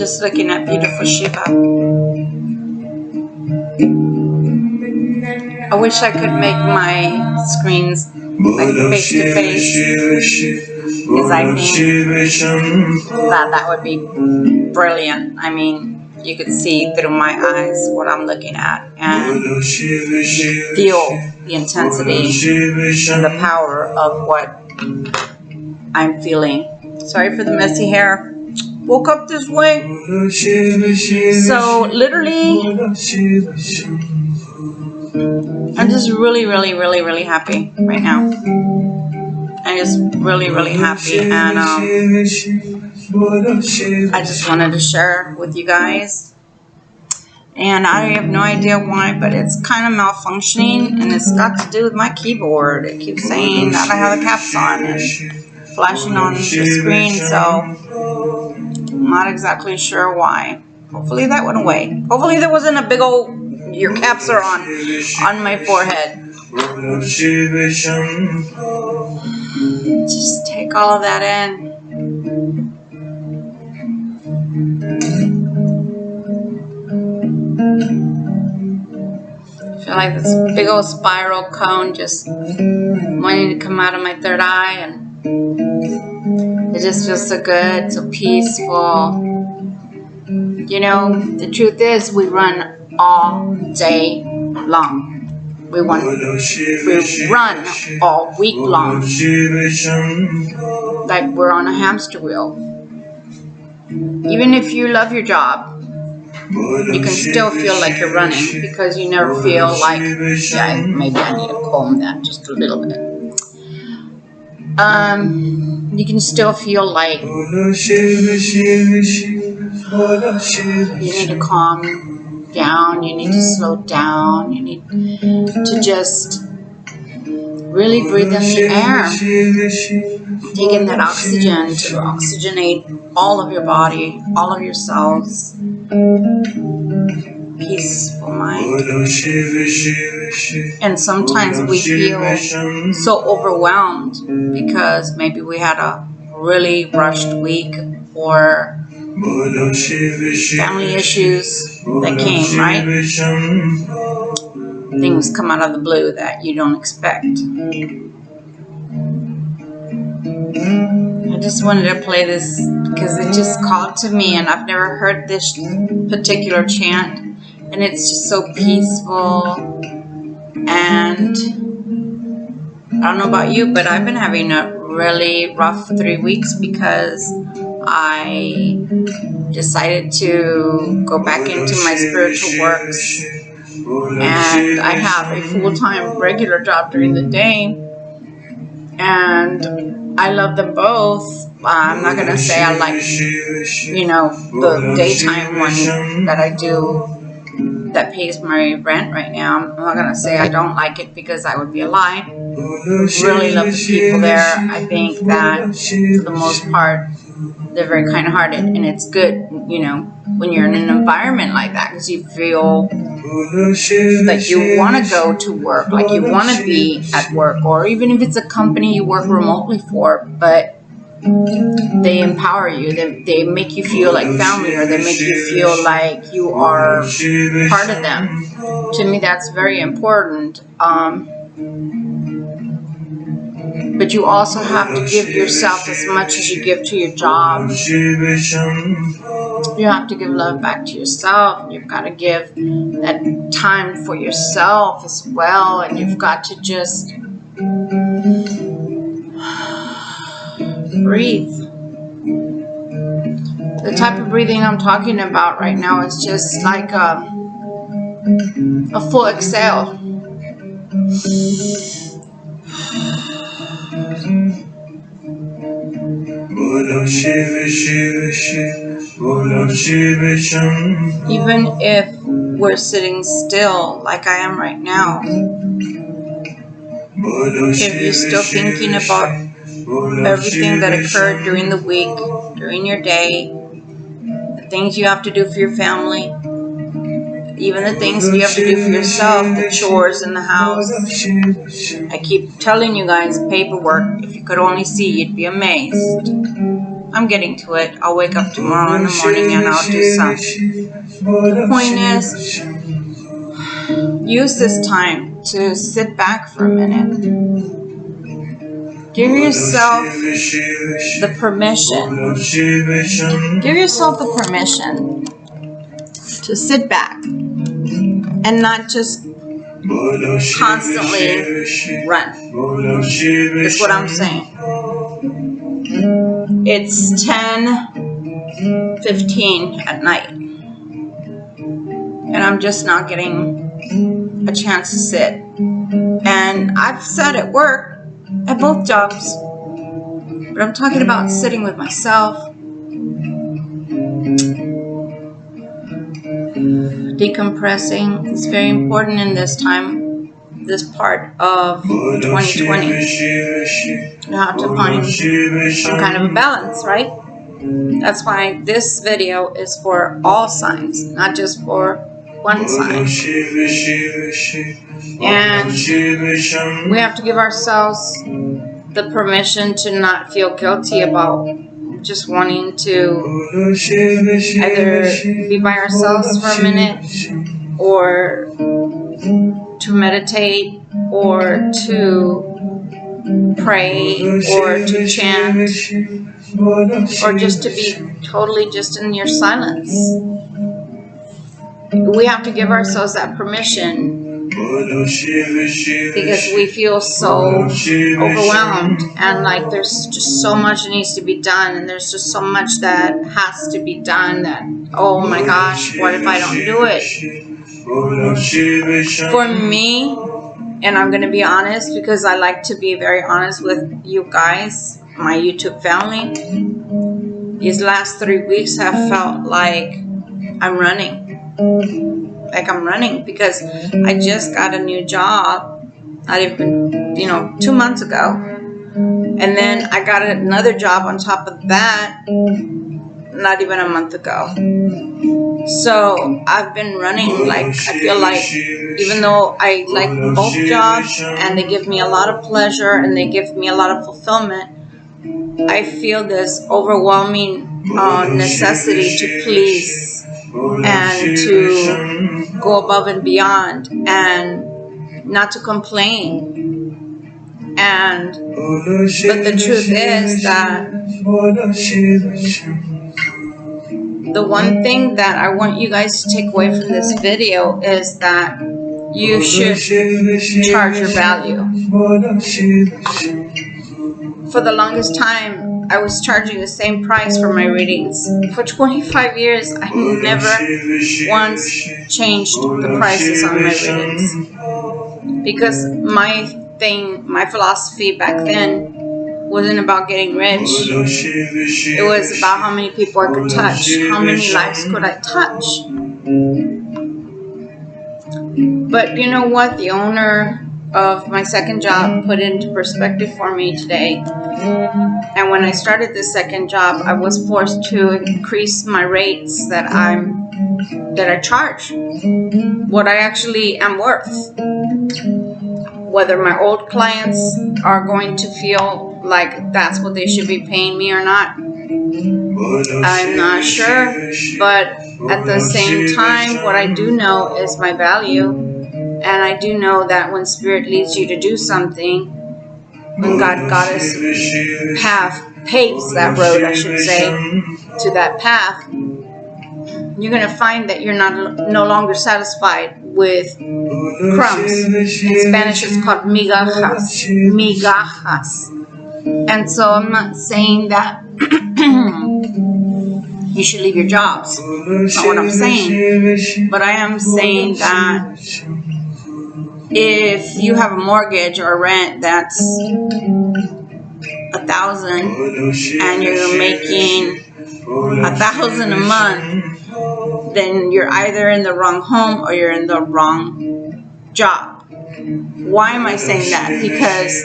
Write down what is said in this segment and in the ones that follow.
just looking at beautiful Shiva. I wish I could make my screens like face to face, because I think that would be brilliant. I mean, you could see through my eyes what I'm looking at and feel the intensity and the power of what I'm feeling. Sorry for the messy hair. Woke up this way. So literally, I'm just really happy right now. I'm just really happy, and I just wanted to share with you guys. And I have no idea why, but it's kind of malfunctioning, and it's got to do with my keyboard. It keeps saying that I have the caps on and flashing on the screen, so I'm not exactly sure why. Hopefully that went away. Hopefully there wasn't a big old, your caps are on my forehead. Just take all of that in. I feel like this big old spiral cone just wanting to come out of my third eye, and it just feels so good, so peaceful. You know, the truth is we run all day long. We run all week long, like we're on a hamster wheel. Even if you love your job, you can still feel like you're running, because you never feel like, yeah, maybe I need to comb that just a little bit. You can still feel like you need to calm down, you need to slow down, you need to just really breathe in the air, take in that oxygen to oxygenate all of your body, all of your cells. Peaceful mind. And sometimes we feel so overwhelmed because maybe we had a really rushed week, or family issues that came, right? Things come out of the blue that you don't expect. I just wanted to play this because it just called to me, and I've never heard this particular chant, and it's just so peaceful. And I don't know about you, but I've been having a really rough 3 weeks because I decided to go back into my spiritual works, and I have a full-time regular job during the day, and I love them both. I'm not going to say I like, the daytime one that I do that pays my rent right now. I'm not going to say I don't like it, because that would be a lie. Really love the people there. I think that for the most part, they're very kind-hearted, and it's good, when you're in an environment like that, because you feel like you want to go to work, like you want to be at work, or even if it's a company you work remotely for, but they empower you, they make you feel like family, or they make you feel like you are part of them. To me, that's very important. But you also have to give yourself as much as you give to your job. You have to give love back to yourself. You've got to give that time for yourself as well. And you've got to just breathe. The type of breathing I'm talking about right now is just like a full exhale. Even if we're sitting still like I am right now, if you're still thinking about everything that occurred during the week, during your day, the things you have to do for your family, even the things you have to do for yourself, the chores in the house. I keep telling you guys, paperwork, if you could only see, you'd be amazed. I'm getting to it. I'll wake up tomorrow in the morning and I'll do some. The point is, use this time to sit back for a minute. Give yourself the permission. Give yourself the permission to sit back and not just constantly run. That's what I'm saying. It's 10:15 at night, and I'm just not getting a chance to sit. And I've sat at work at both jobs, but I'm talking about sitting with myself, decompressing. Is very important in this time, this part of 2020. You have to find some kind of a balance, right? That's why this video is for all signs, not just for one sign. And we have to give ourselves the permission to not feel guilty about just wanting to either be by ourselves for a minute, or to meditate, or to pray, or to chant, or just to be totally just in your silence. We have to give ourselves that permission because we feel so overwhelmed, and like there's just so much that needs to be done, and there's just so much that has to be done that, oh my gosh, what if I don't do it? For me, and I'm going to be honest because I like to be very honest with you guys, my YouTube family, these last 3 weeks have felt like I'm running. Because I just got a new job, not even, 2 months ago. And then I got another job on top of that, not even a month ago. So I've been running, like, I feel like, even though I like both jobs and they give me a lot of pleasure and they give me a lot of fulfillment, I feel this overwhelming necessity to please and to go above and beyond and not to complain. But the truth is that the one thing that I want you guys to take away from this video is that you should charge your value. For the longest time, I was charging the same price for my readings. For 25 years, I never once changed the prices on my readings. Because my philosophy back then wasn't about getting rich. It was about how many people I could touch. How many lives could I touch? But you know what? The owner of my second job put into perspective for me today. And when I started this second job, I was forced to increase my rates that I charge, what I actually am worth. Whether my old clients are going to feel like that's what they should be paying me or not, I'm not sure. But at the same time, what I do know is my value. And I do know that when Spirit leads you to do something, when God Goddess paves that road, I should say, to that path, you're going to find that you're no longer satisfied with crumbs. In Spanish, it's called migajas. Migajas. And so I'm not saying that you should leave your jobs. That's not what I'm saying. But I am saying that if you have a mortgage or rent that's $1,000 and you're making $1,000 a month, then you're either in the wrong home or you're in the wrong job. Why am I saying that? Because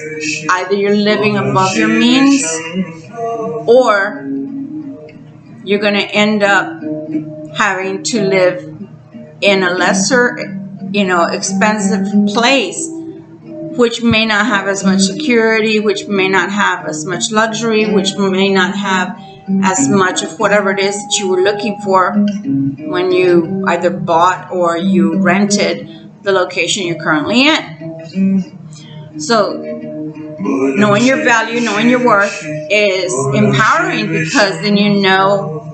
either you're living above your means, or you're going to end up having to live in a lesser, expensive place which may not have as much security, which may not have as much luxury, which may not have as much of whatever it is that you were looking for when you either bought or you rented the location you're currently in. So knowing your value, knowing your worth is empowering, because then you know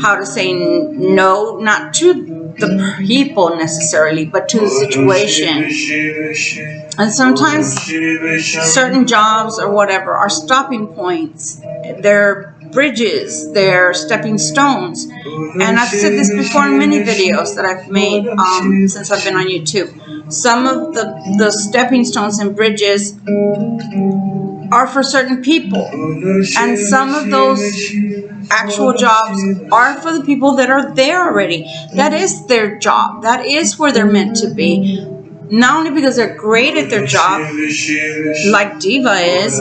how to say no, not to the people necessarily, but to the situation. And sometimes certain jobs or whatever are stopping points. They're bridges, they're stepping stones. And I've said this before in many videos that I've made since I've been on YouTube. Some of the stepping stones and bridges are for certain people, and some of those actual jobs are for the people that are there already. That is their job. That is where they're meant to be. Not only because they're great at their job, like Diva is,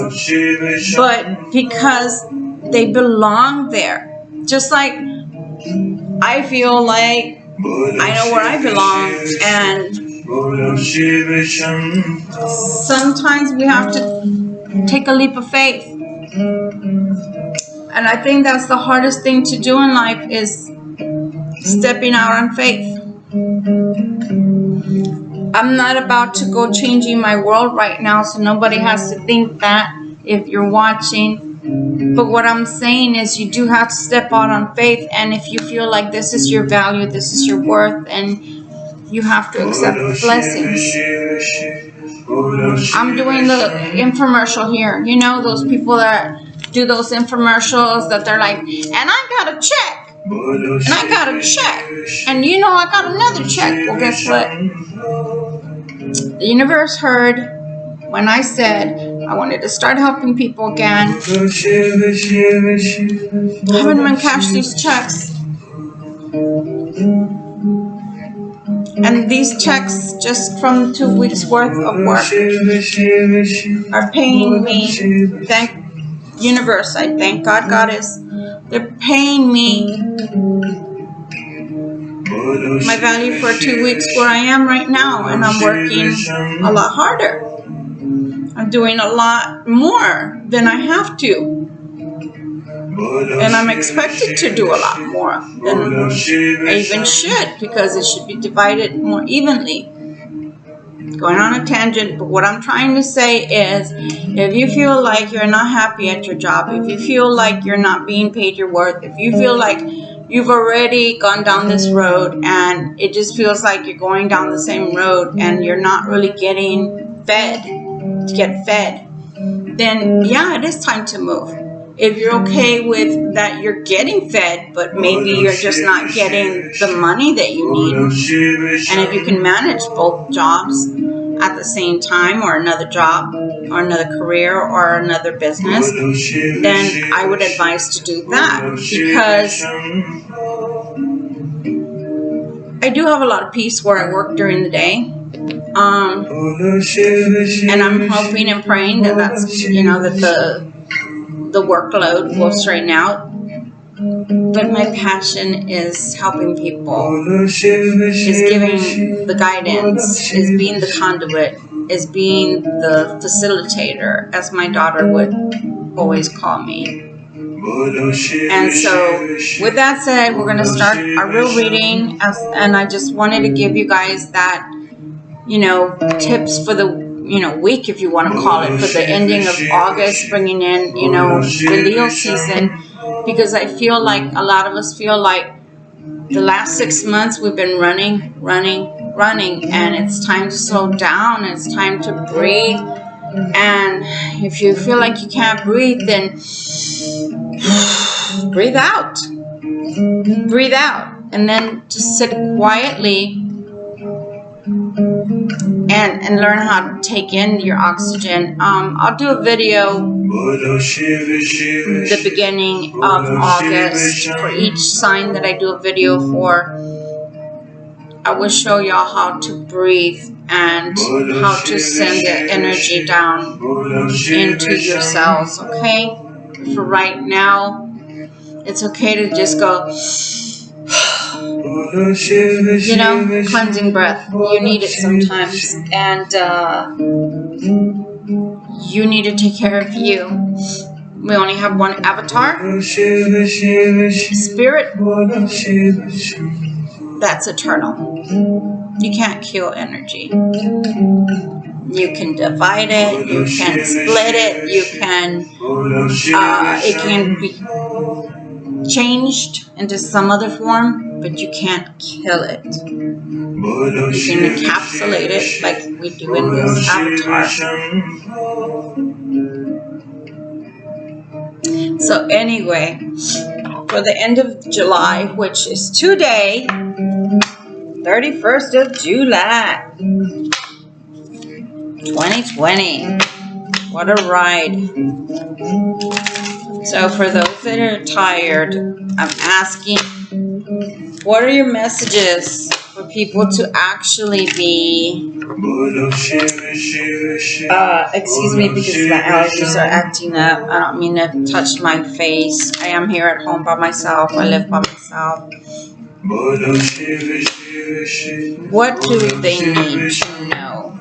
but because they belong there. Just like I feel like I know where I belong, and sometimes we have to take a leap of faith. And I think that's the hardest thing to do in life, is stepping out on faith. I'm not about to go changing my world right now, so nobody has to think that if you're watching. But what I'm saying is you do have to step out on faith, and if you feel like this is your value, this is your worth, and you have to accept the blessings. I'm doing the infomercial here. You know, those people that do those infomercials that they're like, and I got a check, and I got a check, and you know I got another check. Well, guess what? The universe heard when I said I wanted to start helping people again. I haven't even cashed these checks. And these checks, just from 2 weeks worth of work, are paying me. Thank universe, I thank God, Goddess. They're paying me my value for 2 weeks where I am right now, and I'm working a lot harder. I'm doing a lot more than I have to. And I'm expected to do a lot more than I even should, because it should be divided more evenly. Going on a tangent, but what I'm trying to say is, if you feel like you're not happy at your job, if you feel like you're not being paid your worth, if you feel like you've already gone down this road and it just feels like you're going down the same road and you're not really getting fed, then yeah, it is time to move. If you're okay with that you're getting fed, but maybe you're just not getting the money that you need, and if you can manage both jobs at the same time, or another job, or another career, or another business, then I would advise to do that, because I do have a lot of peace where I work during the day. And I'm hoping and praying that that's, that the workload will straighten out. But my passion is helping people, is giving the guidance, is being the conduit, is being the facilitator, as my daughter would always call me. And so, with that said, we're going to start our real reading, and I just wanted to give you guys that, tips for the week, if you want to call it, for the ending of August, bringing in, the Leo season, because I feel like a lot of us feel like the last 6 months we've been running, and it's time to slow down, and it's time to breathe. And if you feel like you can't breathe, then breathe out, and then just sit quietly and learn how to take in your oxygen. I'll do a video the beginning of August for each sign that I do a video for. I will show y'all how to breathe and how to send the energy down into your cells, okay? For right now, it's okay to just go You know, cleansing breath. You need it sometimes. And you need to take care of you. We only have one avatar. Spirit, that's eternal. You can't kill energy. You can divide it, you can split it, you can, it can be changed into some other form, but you can't kill it. You can encapsulate it like we do in this avatar. So anyway, for the end of July, which is today, 31st of July, 2020. What a ride. So for those that are tired, I'm asking, what are your messages for people to actually be, excuse me, because my allergies are acting up. I don't mean to touch my face. I am here at home by myself. I live by myself. What do they need to know?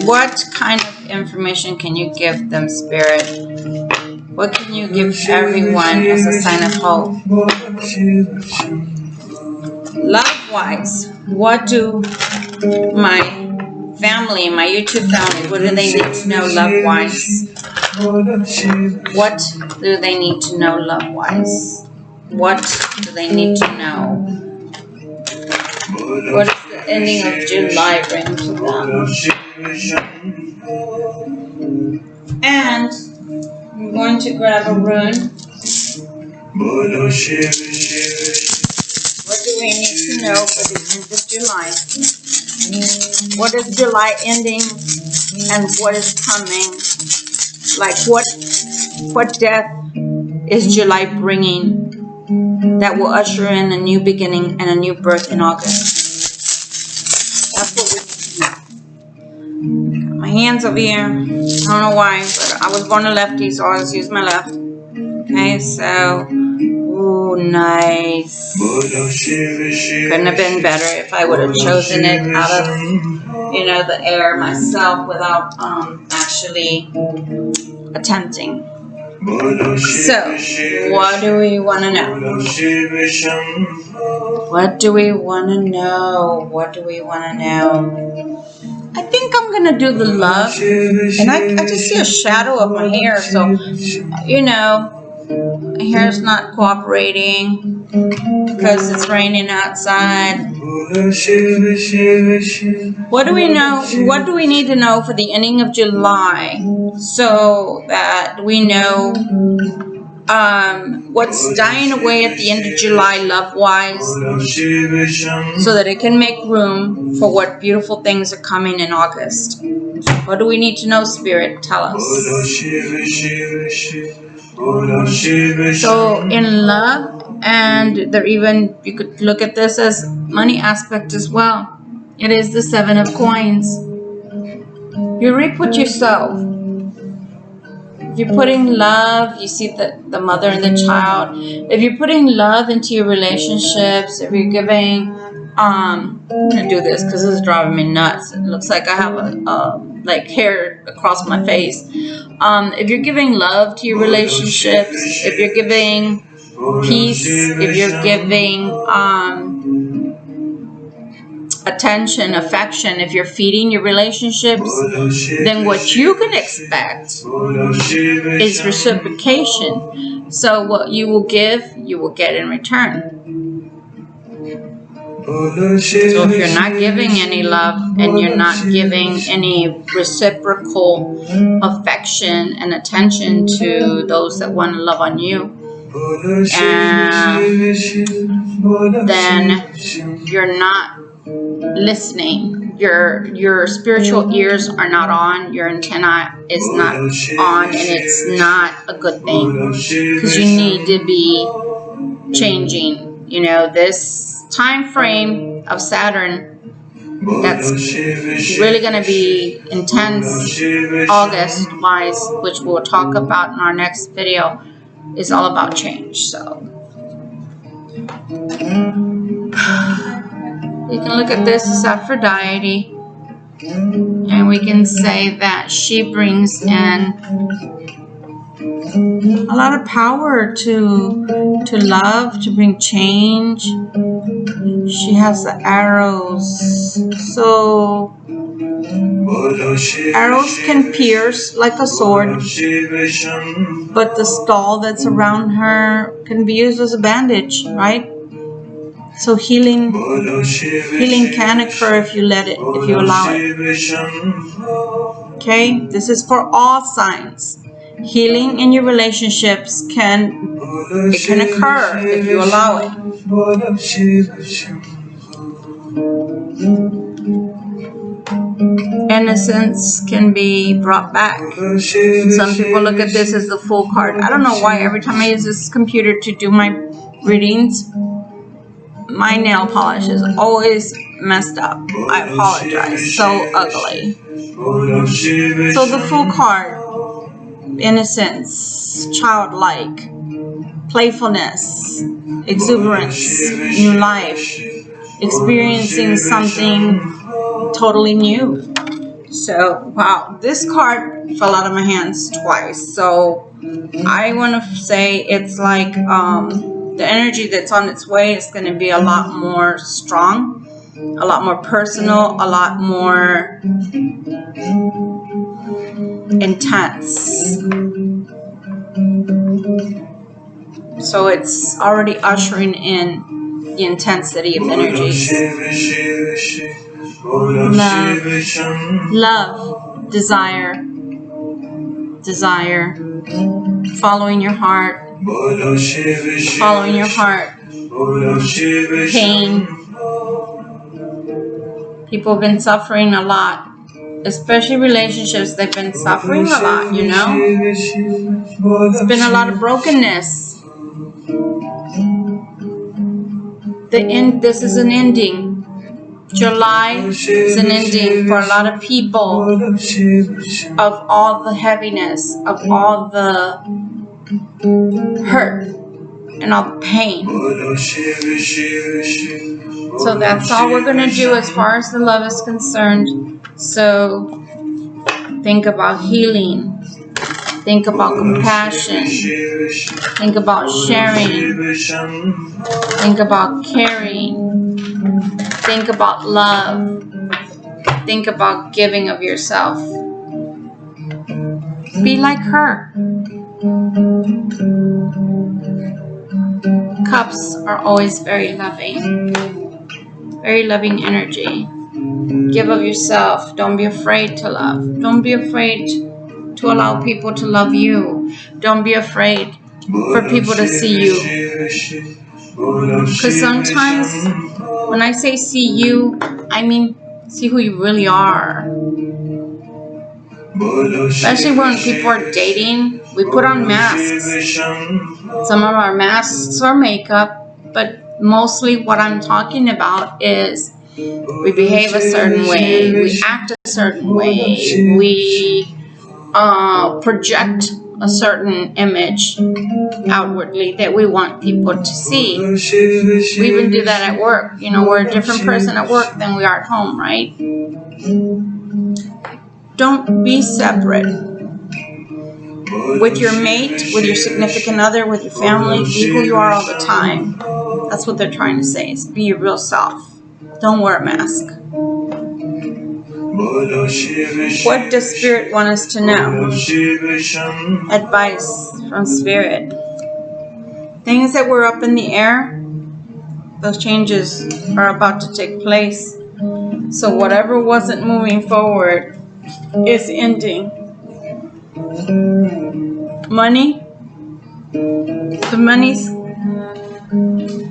What kind of information can you give them, Spirit? What can you give everyone as a sign of hope? Love-wise, what do my family, my YouTube family, what do they need to know love-wise? What do they need to know love-wise? What do they need to know? What does the ending of July bring to them? And I'm going to grab a rune. What do we need to know for the end of July? What is July ending and what is coming? Like what death is July bringing that will usher in a new beginning and a new birth in August? That's what we need to know. My hands over here. I don't know why, but I was born a lefty, so I always use my left. Okay, so, ooh, nice. Couldn't have been better if I would have chosen it out of, you know, the air myself without actually attempting. So, what do we want to know? What do we want to know? What do we want to know? I think I'm going to do the love. And I just see a shadow of my hair. So, you know, my hair's not cooperating because it's raining outside. What do we know? What do we need to know for the ending of July so that we know what's dying away at the end of July love-wise so that it can make room for what beautiful things are coming in August? What do we need to know, Spirit? Tell us. So in love, and there even, you could look at this as money aspect as well. It is the 7 of coins. You reap what you sow. If you're putting love, you see the mother and the child. If you're putting love into your relationships, if you're giving, I'm going to do this because this is driving me nuts. It looks like I have like hair across my face. If you're giving love to your relationships, if you're giving peace, if you're giving attention, affection, if you're feeding your relationships, then what you can expect is reciprocation. So what you will give, you will get in return. So if you're not giving any love and you're not giving any reciprocal affection and attention to those that want to love on you, then you're not listening. Your spiritual ears are not on. Your antenna is not on, and it's not a good thing because you need to be changing. You know, this time frame of Saturn, that's really going to be intense August-wise, which we'll talk about in our next video, is all about change. So You can look at this as Aphrodite, and we can say that she brings in a lot of power to love, to bring change. She has the arrows. So arrows can pierce like a sword, but the stall that's around her can be used as a bandage, right? So healing can occur if you let it, if you allow it. Okay, this is for all signs. Healing in your relationships can occur if you allow it. Innocence can be brought back. Some people look at this as the Fool card. I don't know why every time I use this computer to do my readings, my nail polish is always messed up. I apologize. So ugly. So the Fool card, innocence, childlike, playfulness, exuberance, new life, experiencing something totally new. So, wow, this card fell out of my hands twice. So, I want to say it's like the energy that's on its way is going to be a lot more strong, a lot more personal, a lot more intense. So it's already ushering in the intensity of energies. Love, desire, following your heart, pain. People have been suffering a lot, especially relationships. They've been suffering a lot, you know. It's been a lot of brokenness. This is an ending. July is an ending for a lot of people of all the heaviness, of all the hurt and all the pain. So that's all we're going to do as far as the love is concerned. So think about healing. Think about compassion. Think about sharing. Think about caring. Think about love. Think about giving of yourself. Be like her. Cups are always very loving energy. Give of yourself. Don't be afraid to love. Don't be afraid to allow people to love you. Don't be afraid for people to see you. Because sometimes when I say see you, I mean see who you really are. Especially when people are dating, we put on masks. Some of our masks are makeup, but mostly what I'm talking about is we behave a certain way, we act a certain way, we project a certain image outwardly that we want people to see. We even do that at work. You know, we're a different person at work than we are at home, right? Don't be separate. With your mate, with your significant other, with your family, be who you are all the time. That's what they're trying to say, is be your real self. Don't wear a mask. What does Spirit want us to know? Advice from Spirit. Things that were up in the air, those changes are about to take place. So whatever wasn't moving forward is ending. Money. The money's.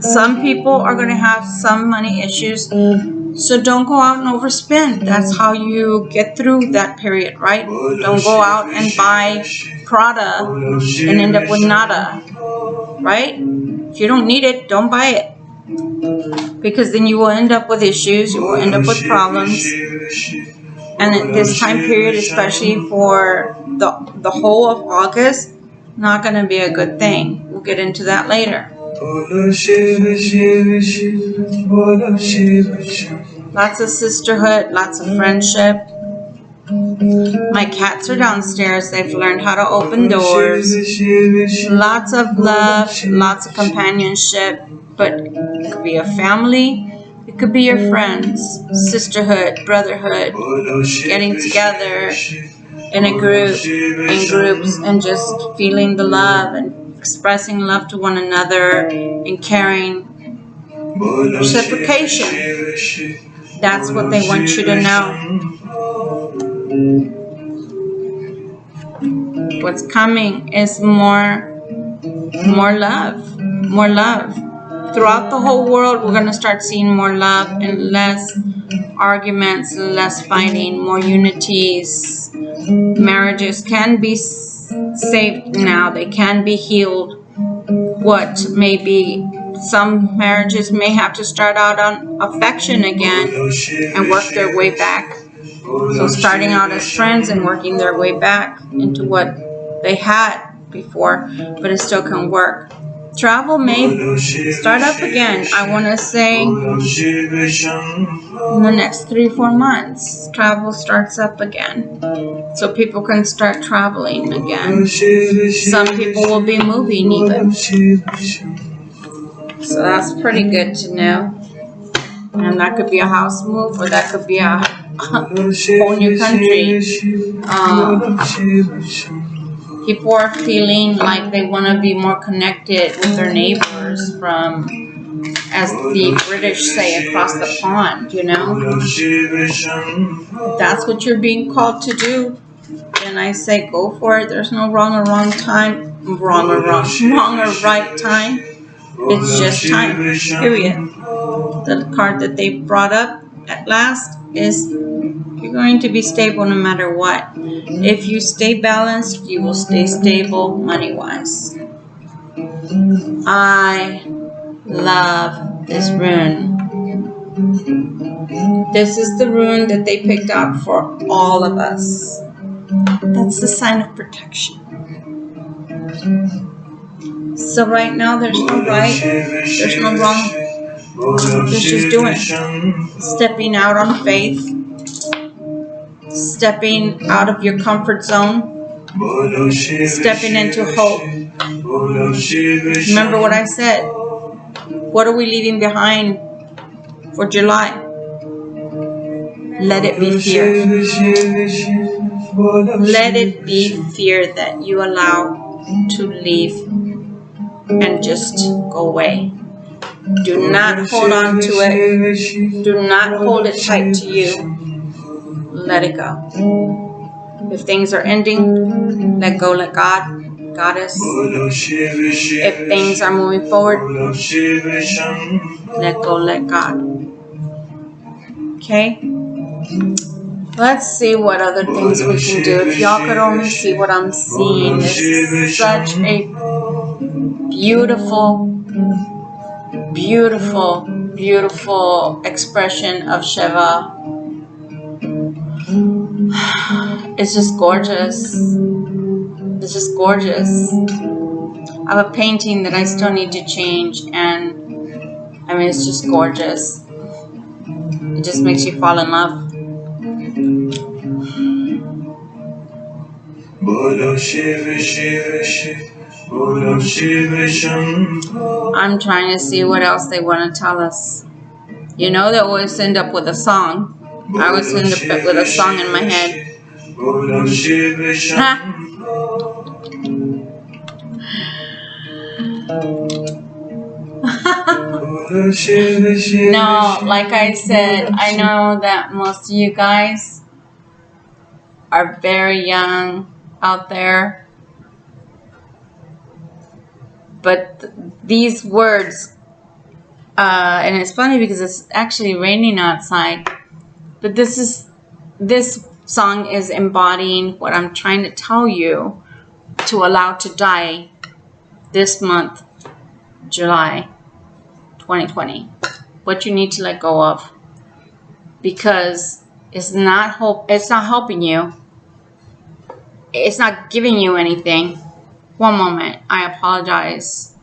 Some people are going to have some money issues. So don't go out and overspend. That's how you get through that period, right? Don't go out and buy Prada and end up with nada, right? If you don't need it, don't buy it. Because then you will end up with issues. You will end up with problems. And at this time period, especially for the whole of August, not going to be a good thing. We'll get into that later. Lots of sisterhood, lots of friendship. My cats are downstairs. They've learned how to open doors. Lots of love, lots of companionship. But it could be a family. It could be your friends. Sisterhood, brotherhood. Getting together in a group, in groups, and just feeling the love and expressing love to one another and caring. Reciprocation. That's what they want you to know. What's coming is more love, more love. Throughout the whole world, we're going to start seeing more love and less arguments, less fighting, more unities. Marriages can be saved now. They can be healed. What maybe some marriages may have to start out on affection again and work their way back. So starting out as friends and working their way back into what they had before, but it still can work. Travel may start up again, I want to say, in the next 3-4 months. Travel starts up again. So people can start traveling again. Some people will be moving even. So that's pretty good to know. And that could be a house move, or that could be a whole new country. People are feeling like they want to be more connected with their neighbors from, as the British say, across the pond, you know. If that's what you're being called to do, then I say go for it. There's no wrong or right time. It's just time, period. The card that they brought up at last is you're going to be stable no matter what. If you stay balanced, you will stay stable money-wise. I love this rune. This is the rune that they picked out for all of us. That's the sign of protection. So right now there's no right, there's no wrong. There's just doing. Stepping out on faith. Stepping out of your comfort zone. Stepping into hope. Remember what I said. What are we leaving behind for July? Let it be fear. Let it be fear that you allow to leave and just go away. Do not hold on to it. Do not hold it tight to you. Let it go. If things are ending, let go, let God, Goddess. If things are moving forward, let go, let God. Okay? Let's see what other things we can do. If y'all could only see what I'm seeing. This is such a beautiful, beautiful, beautiful expression of Shiva. It's just gorgeous. It's just gorgeous. I have a painting that I still need to change, and I mean, it's just gorgeous. It just makes you fall in love. I'm trying to see what else they want to tell us. You know, they always end up with a song. I always end up with a song in my head. No, like I said, I know that most of you guys are very young out there, but these words, and it's funny because it's actually raining outside, but this song is embodying what I'm trying to tell you to allow to die this month, July 2020. What you need to let go of, because it's not helping you. It's not giving you anything. One moment, I apologize.